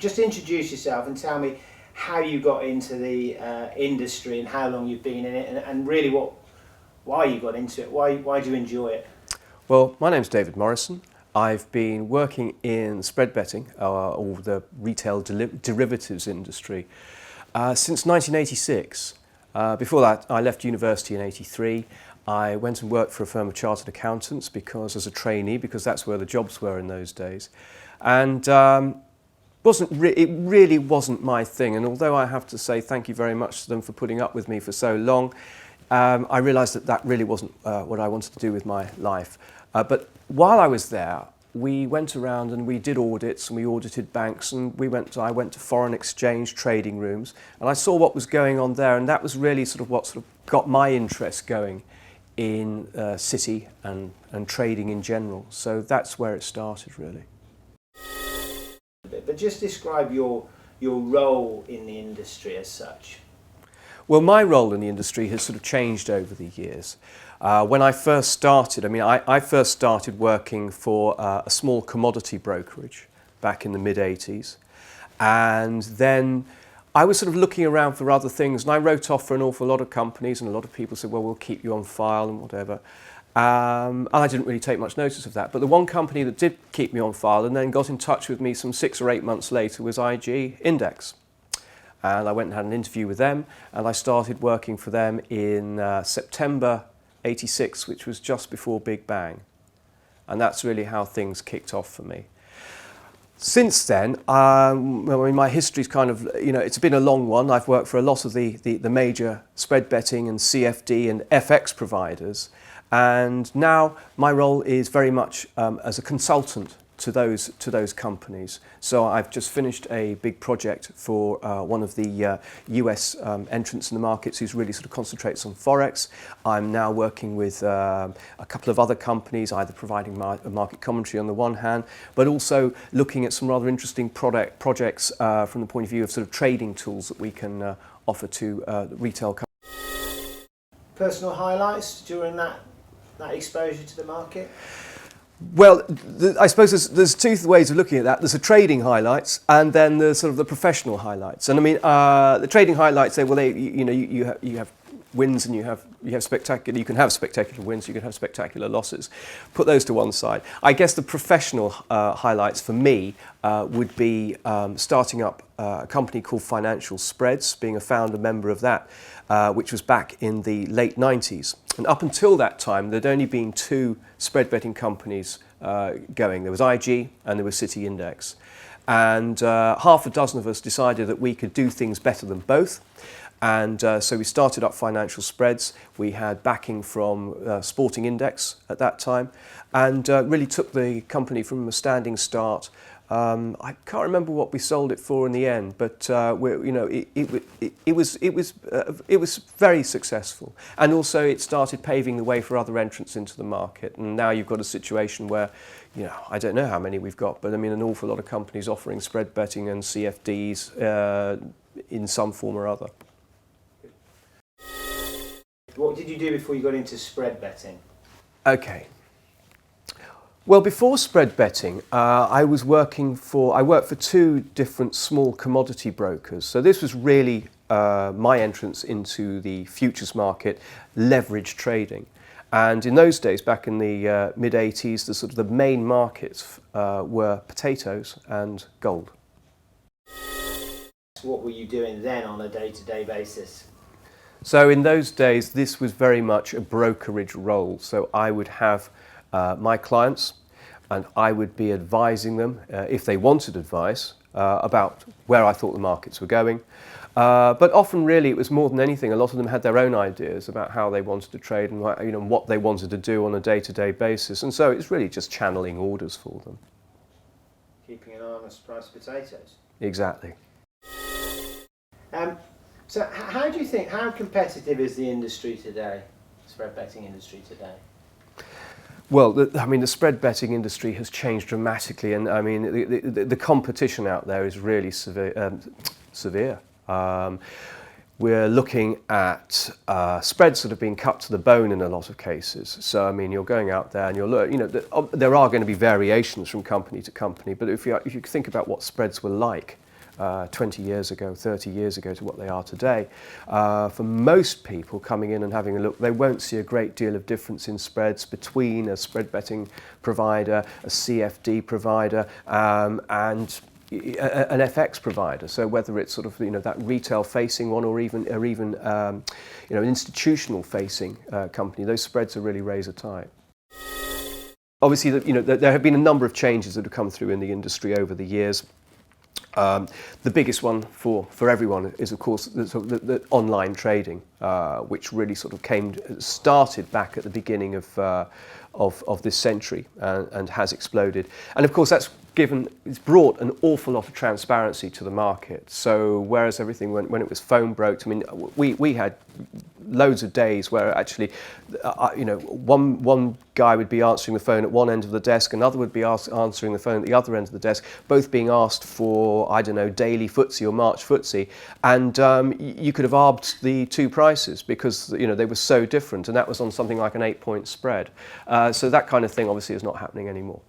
just introduce yourself and tell me how you got into the industry and how long you've been in it, and really why you got into it. Why do you enjoy it? Well, my name's David Morrison. I've been working in spread betting, or the retail derivatives industry, since 1986. Before that, I left university in '83. I went and worked for a firm of chartered accountants as a trainee, because that's where the jobs were in those days. And it really wasn't my thing. And although I have to say thank you very much to them for putting up with me for so long, I realised that really wasn't what I wanted to do with my life. But while I was there, we went around and we did audits, and we audited banks, and I went to foreign exchange trading rooms, and I saw what was going on there, and that was really what got my interest going in city and trading in general. So that's where it started, really. But just describe your role in the industry as such. Well, my role in the industry has sort of changed over the years. When I first started, I first started working for a small commodity brokerage back in the mid-'80s, and then I was sort of looking around for other things, and I wrote off for an awful lot of companies, and a lot of people said, well, we'll keep you on file and whatever. And I didn't really take much notice of that. But the one company that did keep me on file and then got in touch with me some 6 or 8 months later was IG Index. And I went and had an interview with them, and I started working for them in September '86, which was just before Big Bang. And that's really how things kicked off for me. Since then, my history's kind of, it's been a long one. I've worked for a lot of the major spread betting and CFD and FX providers. And now my role is very much as a consultant to those companies. So I've just finished a big project for one of the US entrants in the markets who's really sort of concentrates on forex. I'm now working with a couple of other companies, either providing market commentary on the one hand, but also looking at some rather interesting projects from the point of view of sort of trading tools that we can offer to retail companies. Personal highlights during that exposure to the market? Well, I suppose there's 2 ways of looking at that. There's the trading highlights, and then there's sort of the professional highlights. And I mean, the trading highlights, you have wins, and you can have spectacular wins, you can have spectacular losses. Put those to one side. I guess the professional highlights for me would be starting up a company called Financial Spreads, being a founder member of that, which was back in the late '90s. And up until that time, there'd only been 2 spread betting companies going. There was IG and there was City Index. And half a dozen of us decided that we could do things better than both. And so we started up Financial Spreads. We had backing from Sporting Index at that time, and really took the company from a standing start. I can't remember what we sold it for in the end, but it was very successful. And also it started paving the way for other entrants into the market. And now you've got a situation where, I don't know how many we've got, but I mean an awful lot of companies offering spread betting and CFDs in some form or other. What did you do before you got into spread betting? Okay. Well, before spread betting, I worked for 2 different small commodity brokers. So this was really my entrance into the futures market, leverage trading. And in those days, back in the mid-'80s, the main markets were potatoes and gold. What were you doing then on a day-to-day basis? So in those days, this was very much a brokerage role. So I would have my clients, and I would be advising them, if they wanted advice, about where I thought the markets were going. But often, really, it was more than anything. A lot of them had their own ideas about how they wanted to trade and what they wanted to do on a day-to-day basis. And so it's really just channeling orders for them. Keeping an eye on the price of potatoes. Exactly. So how do you think, how competitive is the industry today, spread betting industry today? Well, the spread betting industry has changed dramatically, and I mean the competition out there is really severe. We're looking at spreads that have been cut to the bone in a lot of cases. So I mean, you're going out there and there are going to be variations from company to company. But if you think about what spreads were like 20 years ago, 30 years ago to what they are today. For most people coming in and having a look, they won't see a great deal of difference in spreads between a spread betting provider, a CFD provider, and an FX provider. So whether it's sort of that retail facing one or even an institutional facing company, those spreads are really razor tight. Obviously, there have been a number of changes that have come through in the industry over the years. The biggest one for everyone is, of course, the online trading, which really sort of started back at the beginning of this century and has exploded. And of course, it's brought an awful lot of transparency to the market. So whereas everything when it was phone broke, I mean, we had loads of days where actually, one guy would be answering the phone at one end of the desk, another would be answering the phone at the other end of the desk, both being asked for, I don't know, daily FTSE or March FTSE, and you could have arbed the two prices because they were so different, and that was on something like an 8-point spread. So that kind of thing obviously is not happening anymore.